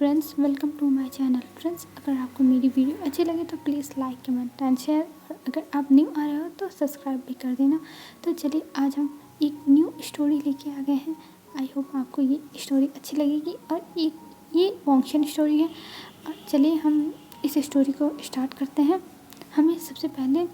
Friends, welcome to my channel. Friends, अगर आपको मेरी वीडियो अच्छी लगे तो please like comment and share, और अगर आप न्यू आ रहे हो तो सब्सक्राइब भी कर देना। तो चलिए आज हम एक न्यू स्टोरी लेके आ गए हैं। आई होप आपको ये स्टोरी अच्छी लगेगी और ये फंक्शन स्टोरी है। और चलिए हम इस स्टोरी को स्टार्ट करते हैं। हमें सबसे पहले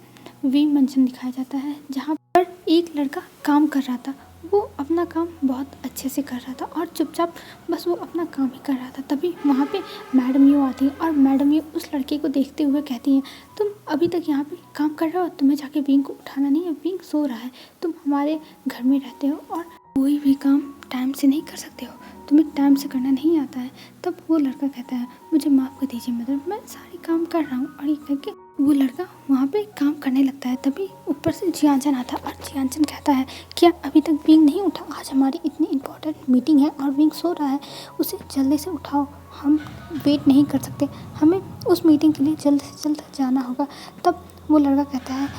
वी मंचन दिखाया जाता है, जहाँ पर एक लड़का काम कर रहा था। वो अपना काम बहुत अच्छे से कर रहा था और चुपचाप बस वो अपना काम ही कर रहा था। तभी वहाँ पे मैडम यू आती है और मैडम यू उस लड़के को देखते हुए कहती हैं, तुम अभी तक यहाँ पे काम कर रहे हो, तुम्हें जाके विंग को उठाना नहीं है, विंग सो रहा है। तुम हमारे घर में रहते हो और कोई भी काम टाइम से नहीं कर सकते हो, तुम्हें टाइम से करना नहीं आता है। तब वो लड़का कहता है, मुझे माफ़ कर दीजिए मैडम, मैं सारे काम कर रहा हूँ। और ये करके वो लड़का वहाँ पे काम करने लगता है। तभी ऊपर से जियांचन आता है और जियांचन कहता है, क्या अभी तक विंग नहीं उठा? आज हमारी इतनी इम्पोर्टेंट मीटिंग है और विंग सो रहा है, उसे जल्दी से उठाओ, हम वेट नहीं कर सकते, हमें उस मीटिंग के लिए जल्द से जल्द जाना होगा। तब वो लड़का कहता है,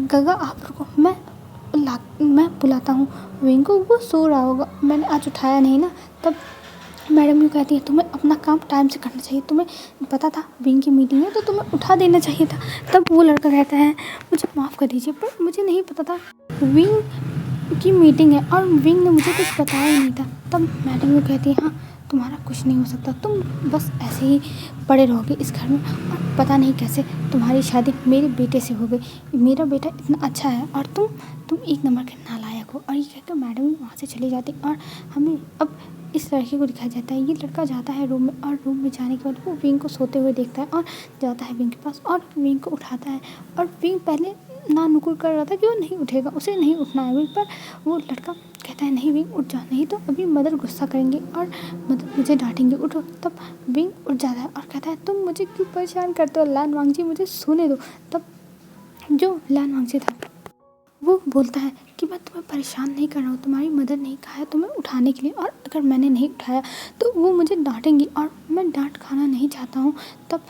गगा आप रुको, मैं बुलाता हूँ विंग को, वो सो रहा होगा, मैंने आज उठाया नहीं ना। तब मैडम यू कहती है, तुम्हें अपना काम टाइम से करना चाहिए, तुम्हें पता था विंग की मीटिंग है तो तुम्हें उठा देना चाहिए था। तब वो लड़का कहता है, मुझे माफ़ कर दीजिए, पर मुझे नहीं पता था विंग की मीटिंग है और विंग ने मुझे कुछ बताया ही नहीं था। तब मैडम यू कहती है, हाँ तुम्हारा कुछ नहीं हो सकता, तुम बस ऐसे ही पड़े रहोगे इस घर में और पता नहीं कैसे तुम्हारी शादी मेरे बेटे से हो गई। मेरा बेटा इतना अच्छा है और तुम एक नंबर के नालायक हो। और ये कहकर मैडम वहाँ से चली जाती और हमें अब इस लड़के को दिखाया जाता है। ये लड़का जाता है रूम में और रूम में जाने के बाद वो विंग को सोते हुए देखता है और जाता है विंग के पास और विंग को उठाता है। और विंग पहले ना नुकुर कर रहा था कि वो नहीं उठेगा, उसे नहीं उठना है विंग, पर वो लड़का कहता है, नहीं विंग उठ जा, नहीं तो अभी मदर गुस्सा करेंगे और मदर मुझे डांटेंगे, उठो। तब विंग उठ जाता है और कहता है, तुम मुझे क्यों परेशान करते हो लान वांगजी, मुझे सोने दो। तब जो लान वांगजी था वो बोलता है कि मैं तुम्हें परेशान नहीं कर रहा हूँ, तुम्हारी मदर नहीं कहा है तुम्हें उठाने के लिए, और अगर मैंने नहीं उठाया तो वो मुझे डांटेंगी और मैं डांट खाना नहीं चाहता हूँ। तब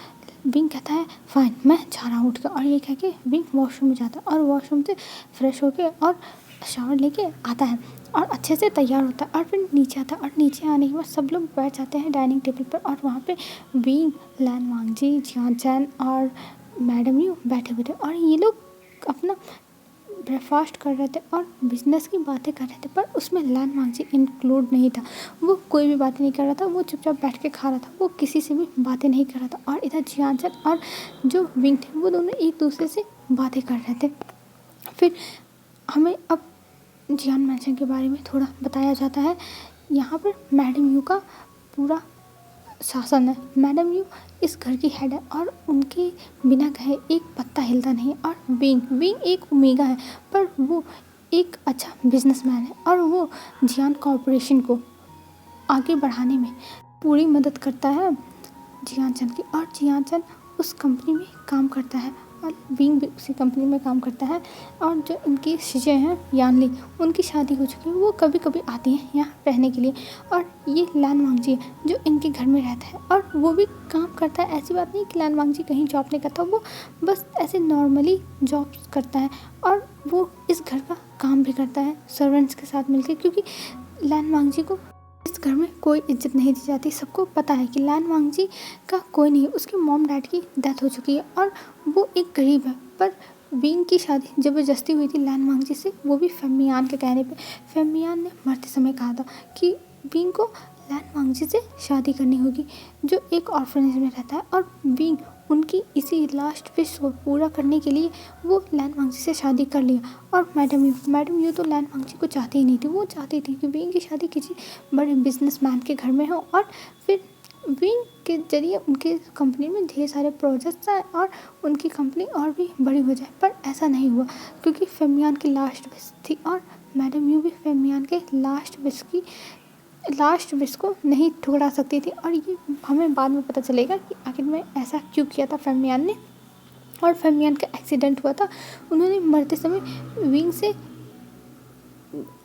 विंग कहता है, फाइन, मैं जा रहा हूँ उठ कर। और ये कह के विंग वॉशरूम में जाता है और वॉशरूम से फ्रेश होकर और शावर लेके आता है और अच्छे से तैयार होता है और फिर नीचे आता है। और नीचे आने के बाद सब लोग बैठ जाते हैं डाइनिंग टेबल पर और वहाँ पे विंग, लान वांगजी, जियांचन और मैडम यू बैठे हुए थे और ये लोग अपना ब्रेकफास्ट कर रहे थे और बिजनेस की बातें कर रहे थे, पर उसमें लान वांगजी इंक्लूड नहीं था। वो कोई भी बातें नहीं कर रहा था, वो चुपचाप बैठ के खा रहा था, वो किसी से भी बातें नहीं कर रहा था। और इधर जियांचन और जो विंग थे वो दोनों एक दूसरे से बातें कर रहे थे। फिर हमें अब जियान मैंशन के बारे में थोड़ा बताया जाता है। यहाँ पर मैडम यू का पूरा शासन है। मैडम यू इस घर की हेड है और उनके बिना कहे एक पत्ता हिलता नहीं। और विंग एक ओमेगा है, पर वो एक अच्छा बिजनेसमैन है और वो जियान कॉरपोरेशन को आगे बढ़ाने में पूरी मदद करता है जियांचन की। और जियांचन उस कंपनी में काम करता है और विंग भी उसी कंपनी में काम करता है। और जो इनकी चीज़ें हैं यानली, उनकी शादी हो चुकी है, वो कभी कभी आती हैं यहाँ रहने के लिए। और ये लान वांगजी जो इनके घर में रहता है और वो भी काम करता है। ऐसी बात नहीं कि लान वांगजी कहीं जॉब नहीं करता, वो बस ऐसे नॉर्मली जॉब करता है और वो इस घर का काम भी करता है सर्वेंट्स के साथ मिलकर, क्योंकि लान वांगजी को इस घर में कोई इज्जत नहीं दी जाती। सबको पता है कि लान वांगजी का कोई नहीं है, उसके मॉम डैड की डेथ हो चुकी है और वो एक गरीब है। पर विंग की शादी ज़बरदस्ती हुई थी लान वांगजी से, वो भी फेमियान के कहने पे। फेमियान ने मरते समय कहा था कि विंग को लान वांगजी से शादी करनी होगी, जो एक ऑर्फनेज में रहता है। और विंग उनकी इसी लास्ट विश को पूरा करने के लिए वो लान वांगजी से शादी कर लिया। और मैडम यू तो लान वांगजी को चाहती ही नहीं थी, वो चाहती थी कि विंग की शादी किसी बड़े बिजनेसमैन के घर में हो और फिर विंग के जरिए उनकी कंपनी में ढेर सारे प्रोजेक्ट्स आए और उनकी कंपनी और भी बड़ी हो जाए। पर ऐसा नहीं हुआ क्योंकि फेमियान की लास्ट विश थी और मैडम यू भी फेमियान के लास्ट विश को नहीं ठुकरा सकती थी। और ये हमें बाद में पता चलेगा कि आखिर में ऐसा क्यों किया था फेमियान ने। और फेमियान का एक्सीडेंट हुआ था, उन्होंने मरते समय विंग से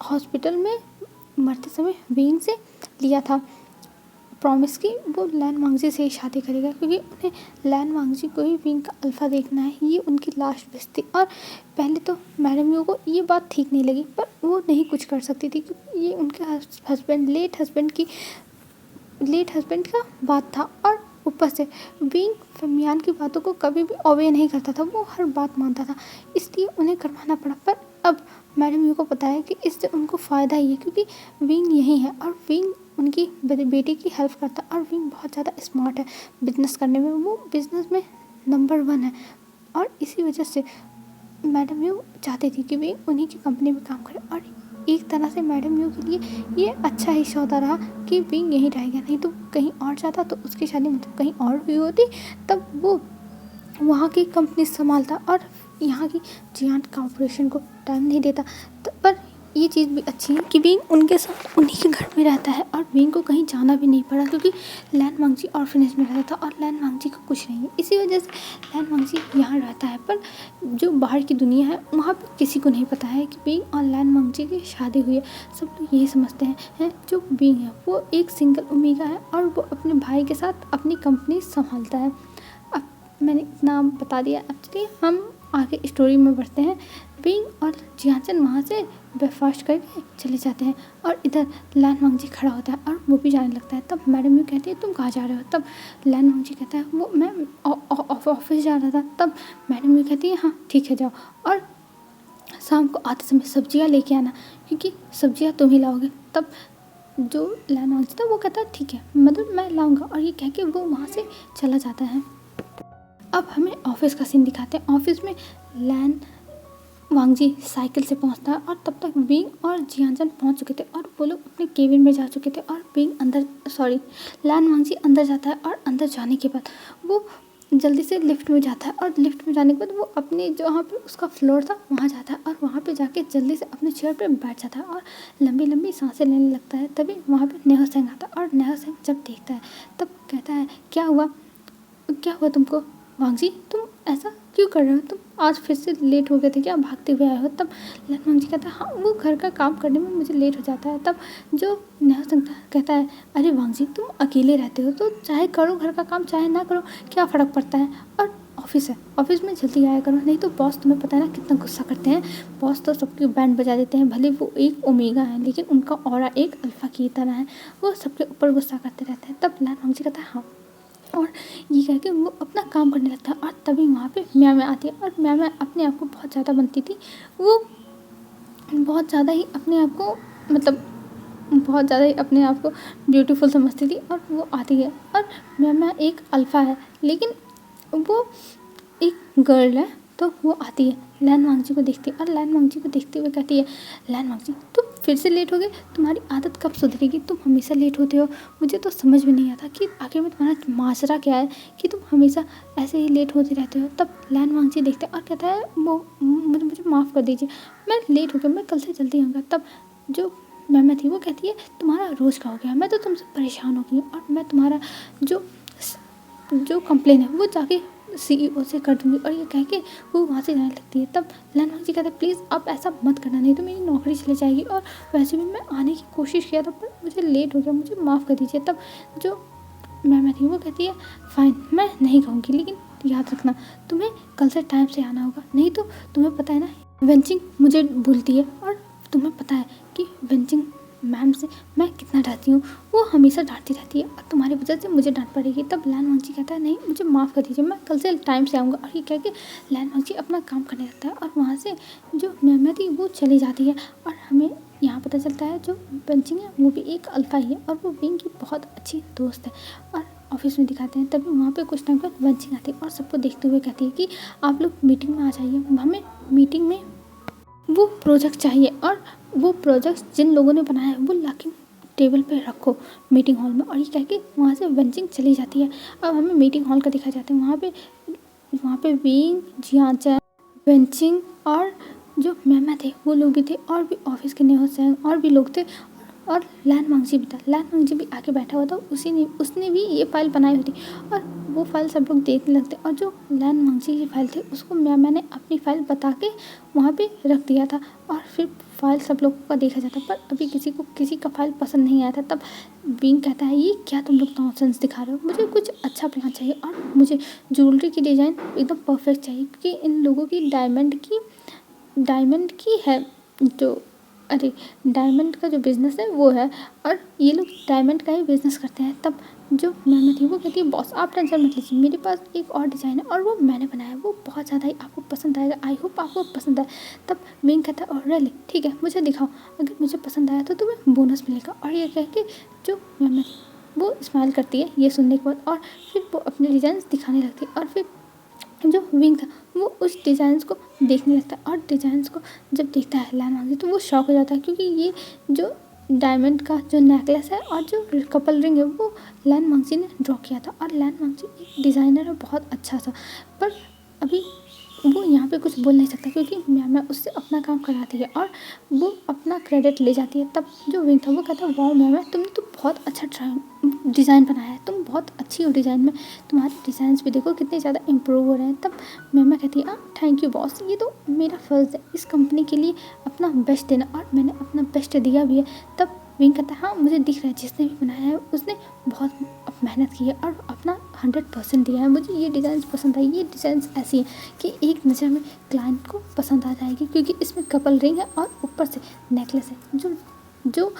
हॉस्पिटल में मरते समय विंग से लिया था प्रॉमिस की वो लान वांगजी से ही शादी करेगा, क्योंकि उन्हें लान वांगजी को ही विंग का अल्फ़ा देखना है, ये उनकी लास्ट विश थी। और पहले तो मैडम यू को ये बात ठीक नहीं लगी, पर वो नहीं कुछ कर सकती थी क्योंकि ये उनके लेट हस्बैंड की लेट हस्बैंड का बात था और ऊपर से विंग फमियान की बातों को कभी भी ओबे नहीं करता था, वो हर बात मानता था, इसलिए उन्हें करवाना पड़ा। पर अब मैडम यू को पता है कि इससे उनको फ़ायदा ही है, क्योंकि विंग यही है और विंग उनकी बेटी की हेल्प करता है और विंग बहुत ज़्यादा स्मार्ट है बिजनेस करने में, वो बिजनेस में नंबर 1 है। और इसी वजह से मैडम यू चाहती थी कि विंग उन्हीं की कंपनी में काम करे, और एक तरह से मैडम यू के लिए ये अच्छा ही सौदा रहा कि विंग यहीं रह गया, नहीं तो कहीं और जाता तो उसकी शादी मतलब कहीं और हुई होती, तब वो वहाँ की कंपनी संभालता और यहाँ की जियांट कॉर्पोरेशन को टाइम नहीं देता। तो पर ये चीज़ भी अच्छी है कि विंग उनके साथ उन्हीं के घर में रहता है और विंग को कहीं जाना भी नहीं पड़ा, क्योंकि लैन वांगजी ऑर्फनेज में रहता था और लैन वांगजी को कुछ नहीं है, इसी वजह से लैन वांगजी यहाँ रहता है। पर जो बाहर की दुनिया है वहाँ पे किसी को नहीं पता है कि विंग और लैन वांगजी की शादी हुई है। सब लोग यही समझते हैं जो विंग है वो एक सिंगल ओमेगा है और वो अपने भाई के साथ अपनी कंपनी संभालता है। अब मैंने इतना बता दिया, अब चलिए हम आगे स्टोरी में बढ़ते हैं। विंग और जियाचन वहाँ से ब्रेकफास्ट करके चले जाते हैं और इधर लैन वांगजी खड़ा होता है और वो भी जाने लगता है। तब मैडम यू कहती है तुम कहाँ जा रहे हो? तब लैन वांगजी कहता है वो मैं ऑफिस जा रहा था। तब मैडम यू कहती है हाँ ठीक है जाओ, और शाम को आते समय सब्जियाँ लेके आना, क्योंकि सब्जियाँ तुम ही लाओगे। तब जो लैन वांगजी था वो कहता है ठीक है मतलब मैं लाऊंगा, और ये कह के वो वहाँ से चला जाता है। अब हमें ऑफिस का सीन दिखाते हैं। ऑफिस में लैन वांगजी साइकिल से पहुंचता है और तब तक विंग और जियांजन पहुंच चुके थे और वो लोग अपने केबिन में जा चुके थे और लैन वांगजी अंदर जाता है और अंदर जाने के बाद वो जल्दी से लिफ्ट में जाता है और लिफ्ट में जाने के बाद वो अपने जहाँ पे उसका फ्लोर था वहाँ जाता है और वहाँ पे जाके जल्दी से अपने चेयर पे बैठ जाता है और लंबी लंबी सांसें लेने लगता है। तभी वहाँ पे नेहा सिंह आता है और नेहा सिंह जब देखता है तब कहता है क्या हुआ तुमको वांगजी, तुम ऐसा क्यों कर रहे हो? तुम आज फिर से लेट हो गए थे क्या? भागते हुए आए हो? तब लैन वांगजी कहता है हाँ वो घर का काम करने में मुझे लेट हो जाता है। तब जो नेहा सिंह कहता है अरे वांगजी तुम अकेले रहते हो तो चाहे करो घर का काम चाहे ना करो, क्या फ़र्क पड़ता है? और ऑफिस है, ऑफिस में जल्दी आया करो, नहीं तो बॉस तुम्हें पता है ना कितना गुस्सा करते हैं। बॉस तो सबकी बैंड बजा देते हैं, भले वो एक ओमेगा है लेकिन उनका ऑरा एक अल्फा की तरह है, वो सबके ऊपर गुस्सा करते रहते हैं। तब लैन वांगजी कहता है हाँ, और ये कह के वो अपना काम करने लगता है। और तभी वहाँ पे म्या आती है और म्या अपने आप को बहुत ज़्यादा बनती थी, वो बहुत ज़्यादा ही अपने आप को मतलब बहुत ज़्यादा ही अपने आप को ब्यूटीफुल समझती थी। और वो आती है और म्या एक अल्फ़ा है लेकिन वो एक गर्ल है, तो वो आती है लैन वांगजी को देखती है और लैन वांगजी को देखते हुए कहती है लैन वांगजी तुम फिर से लेट हो गए, तुम्हारी आदत कब सुधरेगी? तुम हमेशा लेट होते हो, मुझे तो समझ में नहीं आता कि आखिर में तुम्हारा माजरा क्या है कि तुम हमेशा ऐसे ही लेट होते रहते हो। तब लैन वांगजी देखते हैं और कहता है वो मुझे माफ़ कर दीजिए, मैं लेट हो गया, मैं कल से जल्दी आऊँगा। तब जो मैम थी वो कहती है तुम्हारा रोज़ का हो गया, मैं तो तुमसे परेशान हो गई हूँ और मैं तुम्हारा जो कंप्लेन है वो जाके CEO से कर दूँगी, और ये कह के वो वहाँ से जाने लगती है। तब लैन वांगजी कहता है प्लीज़ आप ऐसा मत करना, नहीं तो मेरी नौकरी चली जाएगी, और वैसे भी मैं आने की कोशिश किया था पर मुझे लेट हो गया, मुझे माफ़ कर दीजिए। तब जो मैम थी वो कहती है फ़ाइन मैं नहीं कहूँगी, लेकिन याद रखना तुम्हें कल से टाइम से आना होगा, नहीं तो तुम्हें पता है ना वेंचिंग मुझे भूलती है, और तुम्हें पता है कि वेंचिंग मैम से मैं कितना डरती हूँ, वो हमेशा डांटती रहती है और तुम्हारी वजह से मुझे डांट पड़ेगी। तब लैन वांगजी कहता है नहीं मुझे माफ़ कर दीजिए, मैं कल से टाइम से आऊँगा, और ये कह के लैन वांगजी अपना काम करने लगता है और वहाँ से जो मैम थी वो चली जाती है। और हमें यहाँ पता चलता है जो वेंचिंग है वो भी एक अल्फ़ा ही है और वो विंग की बहुत अच्छी दोस्त है। और ऑफिस में दिखाते हैं तभी वहाँ पे कुछ टाइम बाद वेंचिंग आती है और सबको देखते हुए कहती है कि आप लोग मीटिंग में आ जाइए, हमें मीटिंग में वो प्रोजेक्ट चाहिए, और वो प्रोजेक्ट जिन लोगों ने बनाया है वो लाके टेबल पे रखो मीटिंग हॉल में। और ये कह के वहाँ से वेंचिंग चली जाती है। अब हमें मीटिंग हॉल का दिखाया जाता है, वहाँ पे विंग जियांचन वेंचिंग और जो मैम थे वो लोग भी थे, और भी ऑफिस के नेहो सेंग और भी लोग थे, और लैन वांगजी भी था। लैन वांगजी भी आके बैठा हुआ था, उसने भी ये फाइल बनाई होती, और वो फाइल सब लोग देखने लगते। और जो लैन वांगजी की फाइल थी उसको मैम ने अपनी फाइल बता के वहाँ पे रख दिया था, और फिर फाइल सब लोगों का देखा जाता, पर अभी किसी का फाइल पसंद नहीं आया था। तब विंग कहता है ये क्या तुम लोग नॉनसेंस दिखा रहे हो, मुझे कुछ अच्छा प्लान चाहिए और मुझे ज्वेलरी की डिज़ाइन एकदम परफेक्ट चाहिए, क्योंकि इन लोगों की डायमंड की है जो अरे डायमंड का जो बिज़नेस है वो है और ये लोग डायमंड का ही बिज़नेस करते हैं। तब जो मैम थी वो कहती है बॉस आप टेंशन मत लीजिए, मेरे पास एक और डिज़ाइन है और वो मैंने बनाया है, वो बहुत ज़्यादा ही आपको पसंद आएगा, आई होप आपको पसंद आए। तब विंग कहता है और रियली ठीक है मुझे दिखाओ, अगर मुझे पसंद आया तो तुम्हें बोनस मिलेगा। और ये कह के जो मैम थी वो स्माइल करती है ये सुनने के बाद और फिर वो अपने डिज़ाइन दिखाने लगती है। और फिर जो विंग था वो उस डिज़ाइंस को देखने लगता है और डिज़ाइंस को जब देखता है लैन वांगजी तो वो शॉक हो जाता है, क्योंकि ये जो डायमंड का जो नेकलेस है और जो कपल रिंग है वो लैन वांगजी ने ड्रॉ किया था। और लैन वांगजी एक डिज़ाइनर है बहुत अच्छा सा, पर अभी वो यहाँ पे कुछ बोल नहीं सकता क्योंकि मैम उससे अपना काम कराती है और वो अपना क्रेडिट ले जाती है। तब जो विंग था वो कहता है वाह मैम तुमने तो बहुत अच्छा डिज़ाइन बनाया है, तुम बहुत अच्छी हो डिज़ाइन में, तुम्हारे डिज़ाइंस भी देखो कितने ज़्यादा इम्प्रूव हो रहे हैं। तब मैम कहती है थैंक यू बॉस, ये तो मेरा फ़र्ज़ है इस कंपनी के लिए अपना बेस्ट देना और मैंने अपना बेस्ट दिया भी है। तब विंग कहता है हाँ मुझे दिख रहा है जिसने भी बनाया है उसने बहुत मेहनत की है और अपना 100% दिया है, मुझे ये डिज़ाइन पसंद आई, ये डिज़ाइन ऐसी है कि एक नज़र में क्लाइंट को पसंद आ जाएगी, क्योंकि इसमें कपल रिंग है और ऊपर से नेकलेस है जो जो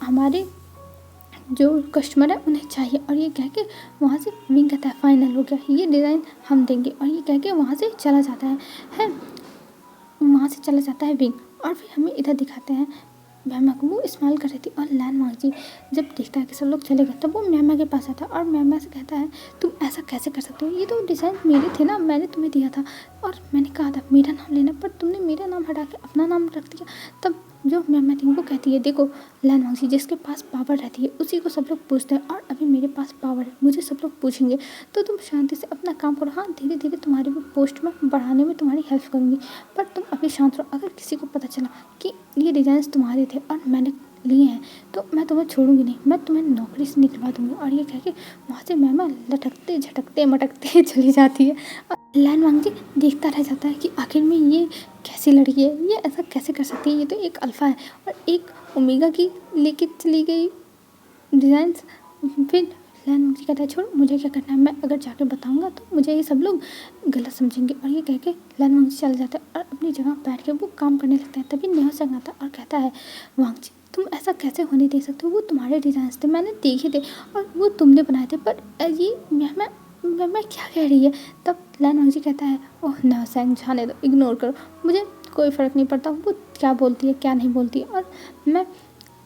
हमारे जो कस्टमर है उन्हें चाहिए। और ये कह के वहाँ से विंग कहता है फाइनल हो गया, ये डिज़ाइन हम देंगे। और ये कह के वहाँ से चला जाता है वहाँ से चला जाता है विंग। और फिर हमें इधर दिखाते हैं मैमा को, वो स्माइल कर रही थी और लैन वांगजी जब देखता है कि सब लोग चले गए तब वो मैमा के पास आता है और मैमा से कहता है तुम ऐसा कैसे कर सकते हो, ये तो डिज़ाइन मेरे थे ना, मैंने तुम्हें दिया था और मैंने कहा था मेरा नाम लेना, पर तुमने मेरा नाम हटा के अपना नाम रख दिया। तब जो मैमा थी वो कहती है देखो लैन वांगजी जिसके पास पावर रहती है उसी को सब लोग पूछते हैं और अभी मेरे पास पावर है, मुझे सब लोग पूछेंगे, तो तुम शांति से अपना काम करो। हाँ धीरे धीरे तुम्हारी भी पोस्ट में बढ़ाने में तुम्हारी हेल्प करूँगी, पर तुम अभी शांत रहो। अगर किसी को पता चला कि ये डिज़ाइंस तुम्हारे थे और मैंने लिए हैं तो मैं तुम्हें छोड़ूंगी नहीं, मैं तुम्हें नौकरी से निकलवा दूंगी। और ये कह के वहाँ से मैमा लटकते झटकते मटकते चली जाती है और लैन वांगजी देखता रह जाता है कि आखिर में ये कैसी लड़की है, ये ऐसा कैसे कर सकती है, ये तो एक अल्फ़ा है और एक ओमेगा की लेके चली गई डिज़ाइंस। फिर लैन वांगजी कहता है छोड़ मुझे क्या करना है, मैं अगर जाकर बताऊंगा तो मुझे ये सब लोग गलत समझेंगे। और ये कह के लैन वांगजी चला जाता है और अपनी जगह बैठ के वो काम करने लगता है। तभी नेहा संग आता है और कहता है वांगजी तुम ऐसा कैसे होने दे सकते हो, वो तुम्हारे डिज़ाइंस थे मैंने देखे थे और वो तुमने बनाए थे, पर ये मैं क्या कह रही है। तब लैन वांगजी कहता है ओह नेहा संग जाने दो, इग्नोर करो, मुझे कोई फ़र्क नहीं पड़ता वो क्या बोलती है क्या नहीं बोलती, और मैं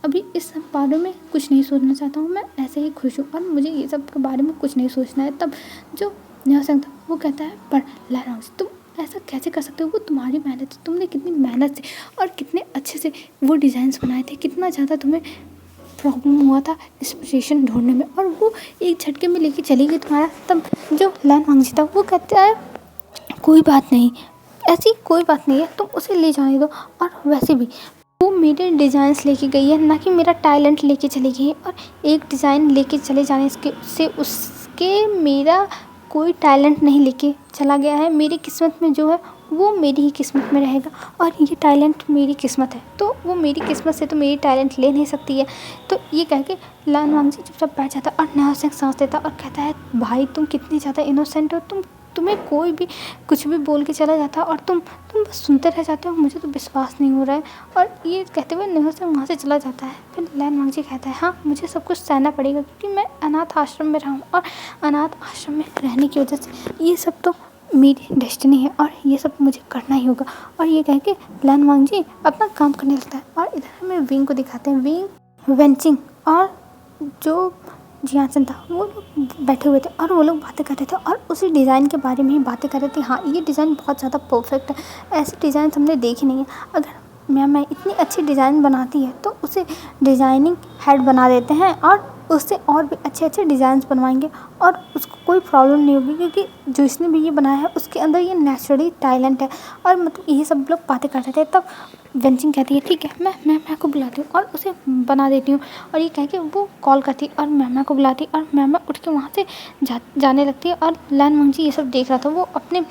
अभी इस सब बारे में कुछ नहीं सोचना चाहता हूँ, मैं ऐसे ही खुश हूँ और मुझे ये सब के बारे में कुछ नहीं सोचना है। तब जो नेहा संग था वो कहता है पर लैन वांगजी तुम ऐसा कैसे कर सकते हो, वो तुम्हारी मेहनत है, तुमने कितनी मेहनत से और कितने अच्छे से वो डिज़ाइंस बनाए थे, कितना ज़्यादा तुम्हें प्रॉब्लम हुआ था इंस्पिरेशन ढूंढने में और वो एक झटके में लेके चली गई तुम्हारा। तब जो लैन वांगजी था वो कहता है कोई बात नहीं, ऐसी कोई बात नहीं है, तुम उसे ले जाने दो, और वैसे भी वो मेरे डिज़ाइंस लेके गई है ना कि मेरा टैलेंट लेके चली गई है, और एक डिज़ाइन लेके चले जाने से उसके मेरा कोई टैलेंट नहीं लेके चला गया है, मेरी किस्मत में जो है वो मेरी ही किस्मत में रहेगा और ये टैलेंट मेरी किस्मत है, तो वो मेरी किस्मत से तो मेरी टैलेंट ले नहीं सकती है। तो ये कह के लैन वांगजी चुपचाप बैठ जाता और नेहा सिंह सांस लेता और कहता है भाई तुम कितनी ज़्यादा इनोसेंट हो, तुम्हें कोई भी कुछ भी बोल के चला जाता और तुम बस सुनते रह जाते हो, मुझे तो विश्वास नहीं हो रहा है। और ये कहते हुए नेहा सिंह वहाँ से चला जाता है। फिर लैन वांगजी कहता है हाँ मुझे सब कुछ सहना पड़ेगा क्योंकि मैं अनाथ आश्रम में रहा हूँ और अनाथ आश्रम में रहने की वजह से ये सब तो मेरी डेस्टिनी है और ये सब मुझे करना ही होगा। और ये कह के लैन वांगजी अपना काम करने लगता है। और इधर हमें विंग को दिखाते हैं, विंग वेंचिंग और जो जियासन था वो लोग बैठे हुए थे और वो लोग बातें कर रहे थे और उसी डिज़ाइन के बारे में ही बातें कर रहे थे। हाँ ये डिज़ाइन बहुत ज़्यादा परफेक्ट है, ऐसे डिज़ाइन हमने देखे नहीं है, अगर मैं इतनी अच्छी डिज़ाइन बनाती है तो उसे डिज़ाइनिंग हेड बना देते हैं और उससे और भी अच्छे अच्छे डिज़ाइंस बनवाएंगे और उसको कोई प्रॉब्लम नहीं होगी क्योंकि जो इसने भी ये बनाया है उसके अंदर ये नेचुरली टैलेंट है। और मतलब ये सब लोग बातें कर रहे थे। तब वेंचिंग कहती है ठीक है मैं को बुलाती हूँ और उसे बना देती हूँ। और ये कह के वो कॉल करती और मैमा को बुलाती और मैमा उठ के वहाँ से जाने लगती है। और लैन वांगजी ये सब देख रहा था, वो अपने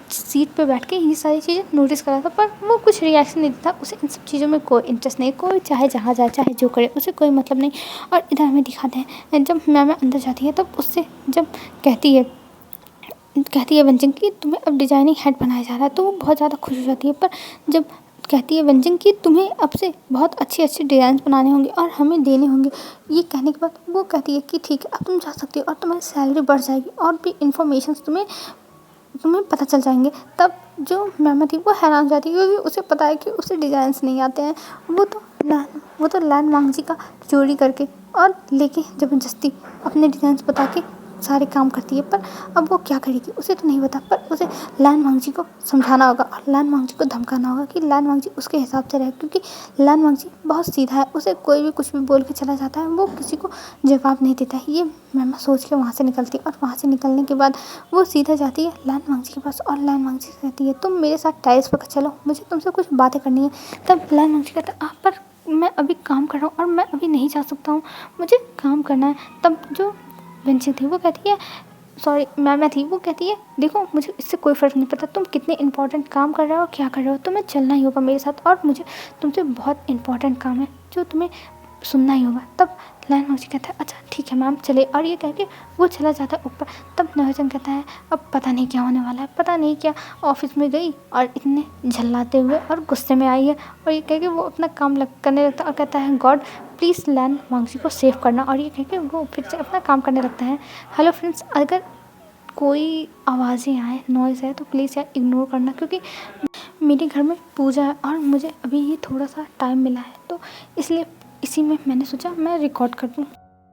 सीट पे बैठ के ये सारी चीज़ें नोटिस कर रहा था, पर वो कुछ रिएक्शन नहीं देता, उसे इन सब चीज़ों में कोई इंटरेस्ट नहीं, कोई चाहे जहाँ जाए चाहे जो करे उसे कोई मतलब नहीं। और इधर हमें दिखाते हैं जब मैम अंदर जाती है तब उससे जब कहती है वेंचिंग कि तुम्हें अब डिज़ाइनिंग हेड बनाया जा रहा है तो वो बहुत ज़्यादा खुश हो जाती है। पर जब कहती है व्यंजन कि तुम्हें अब से बहुत अच्छे अच्छे डिज़ाइन बनाने होंगे और हमें देने होंगे। ये कहने के बाद वो कहती है कि ठीक है, अब तुम जा सकती हो और तुम्हारी सैलरी बढ़ जाएगी और भी इन्फॉर्मेशन तुम्हें तुम्हें पता चल जाएंगे। तब जो मैम थी वो हैरान हो जाती है, क्योंकि उसे पता है कि उसे डिज़ाइंस नहीं आते हैं। वो तो लैन वांगजी का चोरी करके और लेके ज़बरदस्ती अपने डिज़ाइंस बता के सारे काम करती है। पर अब वो क्या करेगी उसे तो नहीं पता, पर उसे लैन वांगजी को समझाना होगा और लैन वांगजी को धमकाना होगा कि लैन वांगजी उसके हिसाब से रहे, क्योंकि लैन वांगजी बहुत सीधा है, उसे कोई भी कुछ भी बोल के चला जाता है, वो किसी को जवाब नहीं देता है। ये मैम सोच के वहाँ से निकलती है और वहाँ से निकलने के बाद वो सीधा जाती है लैन वांगजी के पास और लैन वांगजी से कहती है तुम मेरे साथ टाइल्स पर चलो, मुझे तुमसे कुछ बातें करनी है। तब लैन वांगजी कहता है आप पर मैं अभी काम कर रहा हूँ और मैं अभी नहीं जा सकता हूँ, मुझे काम करना है। तब जो बेंची थी वो कहती है, सॉरी मैम थी वो कहती है देखो मुझे इससे कोई फ़र्क नहीं पड़ता तुम कितने इंपॉर्टेंट काम कर रहे हो, क्या कर रहे हो, तुम्हें चलना ही होगा मेरे साथ और मुझे तुमसे बहुत इंपॉर्टेंट काम है जो तुम्हें सुनना ही होगा। तब लैन वांगजी कहता है अच्छा ठीक है मैम चले, और ये कह के वो चला जाता है ऊपर। तब नवचंद कहता है अब पता नहीं क्या होने वाला है, पता नहीं क्या ऑफिस में गई और इतने झल्लाते हुए और गुस्से में आई है, और ये कह के वो अपना काम करने लगता है और कहता है गॉड प्लीज़ लैन वांगजी को सेव करना, और ये कह के वो फिर से अपना काम करने लगता है। हेलो फ्रेंड्स, अगर कोई आवाज़ें आए, नॉइज़ है तो प्लीज़ यार इग्नोर करना, क्योंकि मेरे घर में पूजा है और मुझे अभी ही थोड़ा सा टाइम मिला है, तो इसलिए इसी में मैंने सोचा मैं रिकॉर्ड कर दूँ।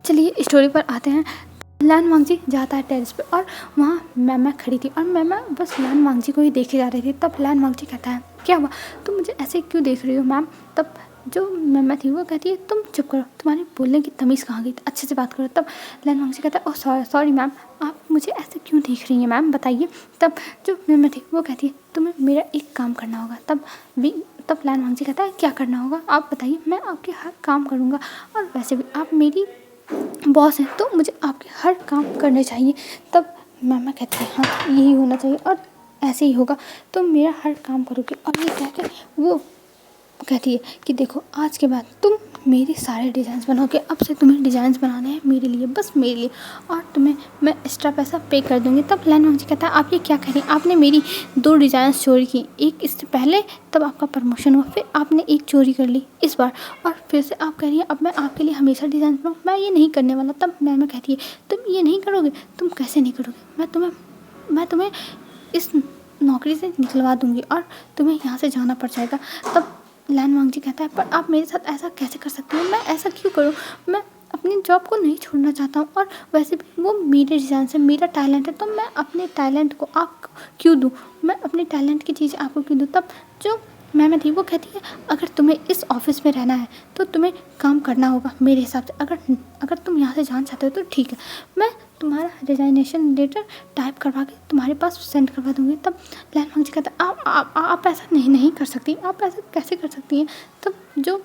चलिए स्टोरी पर आते हैं। लैन वांगजी जाता है टेरेस पे और वहाँ मैम खड़ी थी और मैम बस लैन वांगजी को ही देखे जा रही थी। तब लैन वांगजी कहता है क्या हुआ, तुम मुझे ऐसे क्यों देख रही हो मैम। तब जो मैम थी वो कहती है तुम चुप करो, तुम्हारी बोलने की तमीज़ कहाँ गई, अच्छे से बात करो। तब लैन वांगजी कहता है ओह सॉरी मैम, आप मुझे ऐसे क्यों देख रही हैं मैम, बताइए। तब जो मैम थी वो कहती है तुम्हें मेरा एक काम करना होगा। तब लैन वांगजी कहता है क्या करना होगा आप बताइए, मैं आपके हर काम करूँगा, और वैसे भी आप मेरी बॉस हैं तो मुझे आपके हर काम करने चाहिए। तब मैम कहती है हाँ यही होना चाहिए और ऐसे ही होगा, तुम मेरा हर काम करोगे। और ये कह के वो कहती है कि देखो आज के बाद तुम मेरे सारे डिज़ाइंस बनाओगे, अब से तुम्हें डिज़ाइंस बनाने हैं मेरे लिए, बस मेरे लिए, और तुम्हें मैं एक्स्ट्रा पैसा पे कर दूँगी। तब लैन वांगजी कहता है आप ये क्या कह रही हैं, आपने मेरी 2 डिज़ाइंस चोरी की, एक इससे पहले तब आपका प्रमोशन हुआ, फिर आपने एक चोरी कर ली इस बार, और फिर से आप कह रही हैं अब मैं आपके लिए हमेशा डिज़ाइन बनाऊँ, मैं ये नहीं करने वाला। तब मैम कहती है तुम ये नहीं करोगे, तुम कैसे नहीं करोगे, मैं तुम्हें इस नौकरी से निकलवा दूँगी और तुम्हें यहाँ से जाना पड़ जाएगा। तब लैन वांगजी कहता है पर आप मेरे साथ ऐसा कैसे कर सकते हो, मैं ऐसा क्यों करूँ, मैं अपनी जॉब को नहीं छोड़ना चाहता हूँ, और वैसे भी वो मेरे डिज़ाइन से मेरा टैलेंट है, तो मैं अपने टैलेंट को आपको क्यों दूँ, मैं अपने टैलेंट की चीज़ आपको क्यों दूँ। तब जो मैम थी वो कहती है अगर तुम्हें इस ऑफिस में रहना है तो तुम्हें काम करना होगा मेरे हिसाब से, अगर तुम यहाँ से जाना चाहते हो तो ठीक है, मैं तुम्हारा रिजाइनेशन लेटर टाइप करवा के तुम्हारे पास सेंड करवा दूँगी। तब लैन वांगजी कहता है आप ऐसा नहीं कर सकती, आप ऐसा कैसे कर सकती हैं। तब जो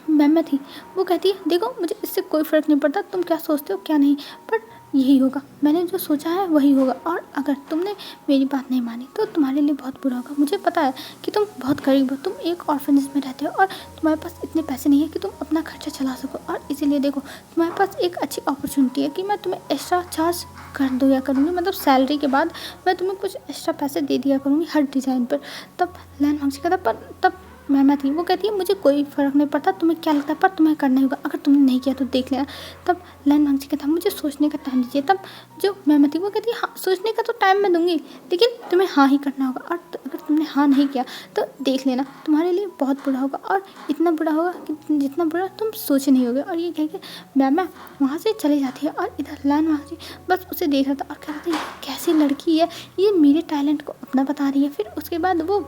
मैम थी वो कहती है देखो मुझे इससे कोई फ़र्क नहीं पड़ता तुम क्या सोचते हो क्या नहीं, पर यही होगा, मैंने जो सोचा है वही होगा, और अगर तुमने मेरी बात नहीं मानी तो तुम्हारे लिए बहुत बुरा होगा। मुझे पता है कि तुम बहुत गरीब हो, तुम एक ऑर्फनेज में रहते हो और तुम्हारे पास इतने पैसे नहीं है कि तुम अपना खर्चा चला सको, और इसीलिए देखो तुम्हारे पास एक अच्छी अपॉर्चुनिटी है कि मैं तुम्हें एक्स्ट्रा चार्ज कर दिया करूँगी, मतलब सैलरी के बाद मैं तुम्हें कुछ एक्स्ट्रा पैसे दे दिया करूँगी हर डिज़ाइन पर। तब लैन वांगजी कहता पर तब मैम थी वो कहती है मुझे कोई फ़र्क नहीं पड़ता, तुम्हें क्या लगता है, पर तुम्हें करना ही होगा, अगर तुमने नहीं किया तो देख लेना। तब लैन वांगजी कहता है मुझे सोचने का टाइम दीजिए। तब जो मैम थी वो कहती है हाँ सोचने का तो टाइम मैं दूंगी, लेकिन तुम्हें हाँ ही करना होगा, और अगर तुमने हाँ नहीं किया तो देख लेना तुम्हारे लिए बहुत बुरा होगा, और इतना बुरा होगा कि जितना बुरा तुम सोचे नहीं होगे। और ये कह के मैम वहाँ से चली जाती है, और इधर लैन वांगजी बस उसे देख रहा था और कह रहा था कैसी लड़की है, ये मेरे टैलेंट को अपना बता रही है, फिर उसके बाद वो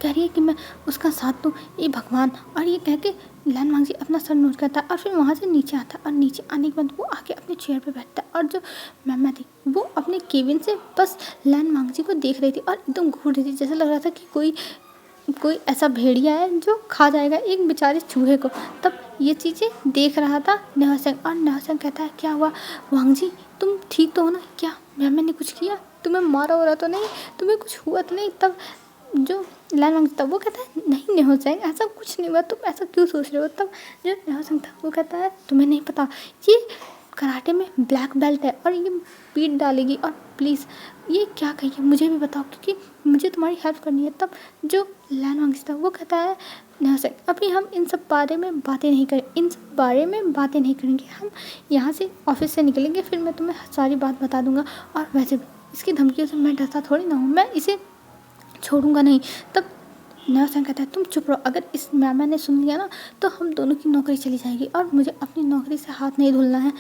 कह रही है कि मैं उसका साथ दूँ, ये भगवान। और ये कह के लैन वांगजी अपना सर नोट करता है और फिर वहाँ से नीचे आता है, और नीचे आने के बाद वो आके अपने चेयर पे बैठता है, और जो मैम थी वो अपने केबिन से बस लैन वांगजी को देख रही थी और एकदम घूर रही थी, जैसा लग रहा था कि कोई ऐसा भेड़िया है जो खा जाएगा एक बेचारे चूहे को। तब ये चीज़ें देख रहा था नवचंद, और नवचंद कहता है क्या हुआ वांगजी, तुम ठीक तो हो ना, क्या मैम ने कुछ किया, तुम्हें मारा हो रहा तो नहीं, तुम्हें कुछ हुआ तो नहीं। तब जो लैन वांगजी था वो कहता है नहीं नवचंद ऐसा कुछ नहीं हुआ, तुम ऐसा क्यों सोच रहे हो। तब जो नवचंद था वो कहता है तुम्हें नहीं पता, ये कराटे में ब्लैक बेल्ट है और ये पीट डालेगी और प्लीज़ ये क्या कहिए मुझे भी बताओ, क्योंकि मुझे तुम्हारी हेल्प करनी है। तब जो लैन वांगजी था वो कहता है नहीं सर, अभी हम इन सब बारे में बातें नहीं करें, इन सब बारे में बातें नहीं करेंगे, हम यहाँ से ऑफिस से निकलेंगे फिर मैं तुम्हें सारी बात बता दूंगा। और वैसे भी इसकी धमकियों से मैं डरता थोड़ी ना हूँ, मैं इसे छोड़ूंगा नहीं। तब नवसन कहता है तुम चुप रहो, अगर इस मैम ने सुन लिया ना तो हम दोनों की नौकरी चली जाएगी और मुझे अपनी नौकरी से हाथ नहीं धुलना है।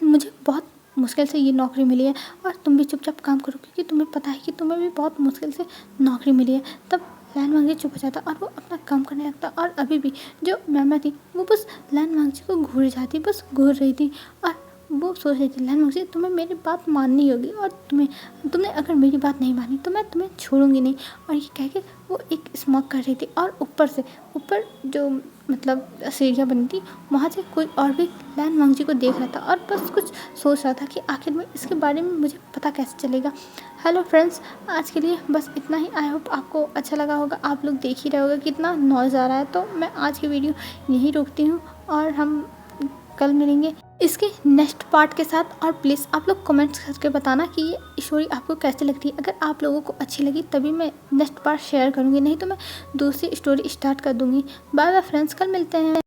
मुझे बहुत मुश्किल से ये नौकरी मिली है और तुम भी चुपचाप काम करो, क्योंकि तुम्हें पता है कि तुम्हें भी बहुत मुश्किल से नौकरी मिली है। तब लैन वांगजी चुप हो जाता और वो अपना काम करने लगता। और अभी भी जो मैम थी वो बस लैन वांगजी को घूर जाती, बस घूर रही थी और वो सोच रही थी लैन वांगजी तुम्हें मेरी बात माननी होगी और तुमने अगर मेरी बात नहीं मानी तो मैं तुम्हें छोड़ूंगी नहीं। और ये कह के वो एक स्मोक कर रही थी और ऊपर जो मतलब सीढ़ियाँ बनी थी वहाँ से कोई और भी लैन वांगजी को देख रहा था और बस कुछ सोच रहा था कि आखिर में इसके बारे में मुझे पता कैसे चलेगा। हेलो फ्रेंड्स, आज के लिए बस इतना ही। आई होप आपको अच्छा लगा होगा। आप लोग देख ही रहे होगा कितना नॉइज़ आ रहा है, तो मैं आज की वीडियो यहीं रोकती हूँ और हम कल मिलेंगे इसके नेक्स्ट पार्ट के साथ। और प्लीज़ आप लोग कमेंट्स करके बताना कि ये स्टोरी आपको कैसी लगती है। अगर आप लोगों को अच्छी लगी तभी मैं नेक्स्ट पार्ट शेयर करूँगी, नहीं तो मैं दूसरी स्टोरी स्टार्ट कर दूँगी। बाय बाय फ्रेंड्स, कल मिलते हैं।